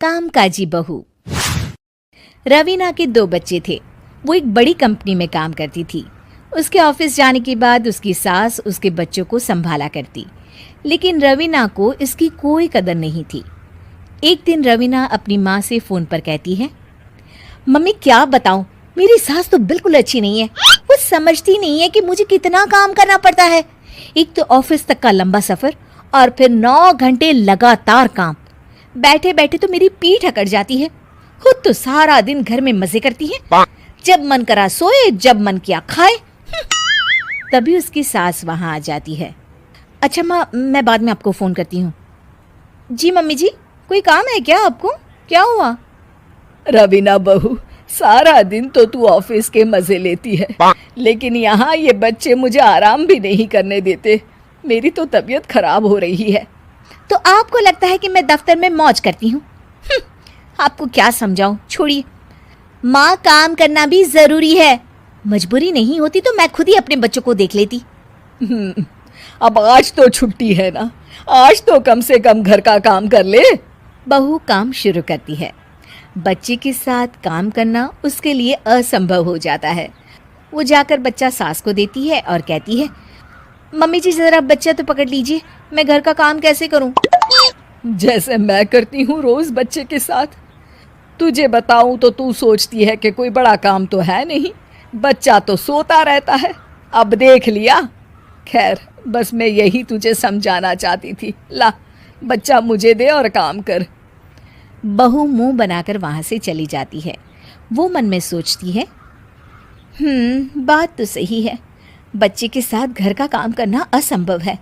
कामकाजी बहू। रवीना के 2 बच्चे थे। वो एक बड़ी कंपनी में काम करती थी। उसके ऑफिस जाने के बाद उसकी सास उसके बच्चों को संभाला करती, लेकिन रवीना को इसकी कोई कदर नहीं थी। एक दिन रवीना अपनी माँ से फ़ोन पर कहती है, मम्मी क्या बताऊं, मेरी सास तो बिल्कुल अच्छी नहीं है। वो समझती नहीं है कि मुझे कितना काम करना पड़ता है। एक तो ऑफिस तक का लंबा सफ़र और फिर 9 घंटे लगातार काम। बैठे बैठे तो मेरी पीठ अकड़ जाती है। खुद तो सारा दिन घर में मजे करती है, जब मन करा सोए, जब मन किया खाए। तभी उसकी सास वहां आ जाती है। अच्छा माँ, मैं बाद में आपको फ़ोन करती हूँ। जी मम्मी जी, कोई काम है क्या आपको? क्या हुआ? रवीना बहू, सारा दिन तो तू ऑफिस के मजे लेती है, लेकिन यहाँ ये बच्चे मुझे आराम भी नहीं करने देते। मेरी तो तबीयत खराब हो रही है। तो आपको लगता है कि मैं दफ्तर में मौज करती हूँ? आपको क्या समझाऊं, छोड़िए। माँ, काम करना भी ज़रूरी है। मजबूरी नहीं होती तो मैं खुद ही अपने बच्चों को देख लेती। अब आज तो छुट्टी है ना, आज तो कम से कम घर का काम कर ले। बहू काम शुरू करती है। बच्चे के साथ काम करना उसके लिए असंभव हो जाता है। वो जाकर बच्चा सास को देती है और कहती है, मम्मी जी ज़रा बच्चा तो पकड़ लीजिए, मैं घर का काम कैसे करूं? जैसे मैं करती हूँ रोज बच्चे के साथ। तुझे बताऊं तो तू सोचती है कि कोई बड़ा काम तो है नहीं, बच्चा तो सोता रहता है। अब देख लिया। खैर, बस मैं यही तुझे समझाना चाहती थी। ला, बच्चा मुझे दे और काम कर। बहू मुंह बनाकर वहां से चली जाती है। वो मन में सोचती है, बात तो सही है, बच्चे के साथ घर का काम करना असंभव है।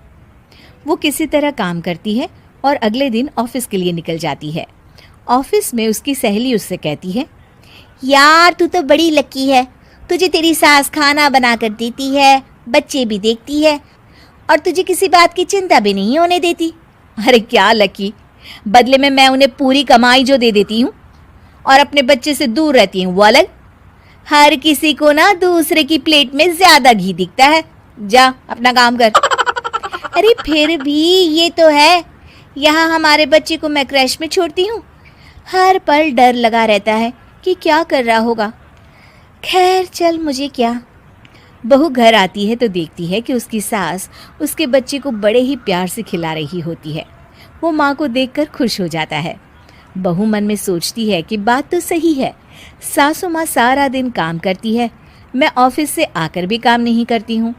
वो किसी तरह काम करती है और अगले दिन ऑफिस के लिए निकल जाती है। ऑफिस में उसकी सहेली उससे कहती है, यार तू तो बड़ी लकी है, तुझे तेरी सास खाना बना कर देती है, बच्चे भी देखती है और तुझे किसी बात की चिंता भी नहीं होने देती। अरे क्या लकी, बदले में मैं उन्हें पूरी कमाई जो दे देती हूँ और अपने बच्चे से दूर रहती हूँ वो अलग। हर किसी को ना दूसरे की प्लेट में ज्यादा घी दिखता है। जा अपना काम कर। अरे फिर भी ये तो है, यहाँ हमारे बच्चे को मैं क्रैश में छोड़ती हूँ, हर पल डर लगा रहता है कि क्या कर रहा होगा। खैर चल, मुझे क्या। बहू घर आती है तो देखती है कि उसकी सास उसके बच्चे को बड़े ही प्यार से खिला रही होती है। वो माँ को देखकर खुश हो जाता है। बहू मन में सोचती है कि बात तो सही है, सासू माँ सारा दिन काम करती है, मैं ऑफिस से आकर भी काम नहीं करती हूँ।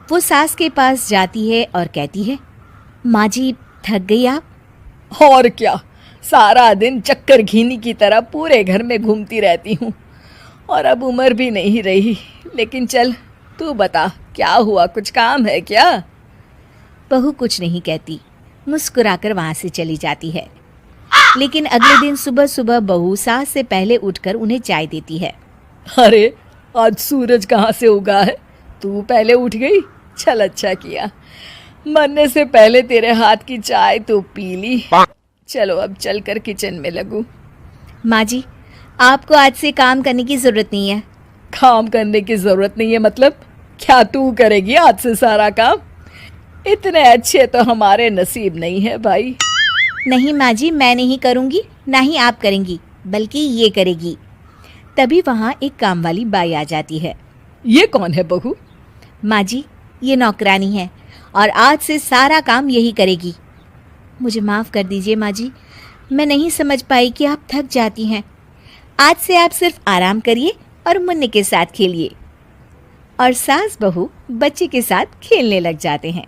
वो सास के पास जाती है और कहती है, माँ जी थक गई आप? और क्या, सारा दिन चक्कर घीनी की तरह पूरे घर में घूमती रहती हूँ और अब उम्र भी नहीं रही। लेकिन चल तू बता, क्या हुआ, कुछ काम है क्या? बहू कुछ नहीं कहती, मुस्कुराकर वहाँ से चली जाती है। लेकिन अगले दिन सुबह सुबह बहू सास से पहले उठकर उन्हें चाय देती है। अरे आज सूरज कहाँ से उगा है, तू पहले उठ गई? चल अच्छा किया, मरने से पहले तेरे हाथ की चाय तो पी ली। चलो अब चलकर किचन में लगूं। माँ जी, आपको आज से काम करने की ज़रूरत नहीं है। काम करने की ज़रूरत नहीं है मतलब? क्या तू करेगी आज से सारा काम? इतने अच्छे तो हमारे नसीब नहीं है भाई। नहीं माँ जी, मैं नहीं करूँगी, ना ही आप करेंगी, बल्कि ये करेगी। तभी वहाँ एक काम वाली बाई आ जाती है। ये कौन है बहू? माँ जी, ये नौकरानी है और आज से सारा काम यही करेगी। मुझे माफ़ कर दीजिए माँ जी, मैं नहीं समझ पाई कि आप थक जाती हैं। आज से आप सिर्फ आराम करिए और मुन्ने के साथ खेलिए। और सास बहू बच्चे के साथ खेलने लग जाते हैं।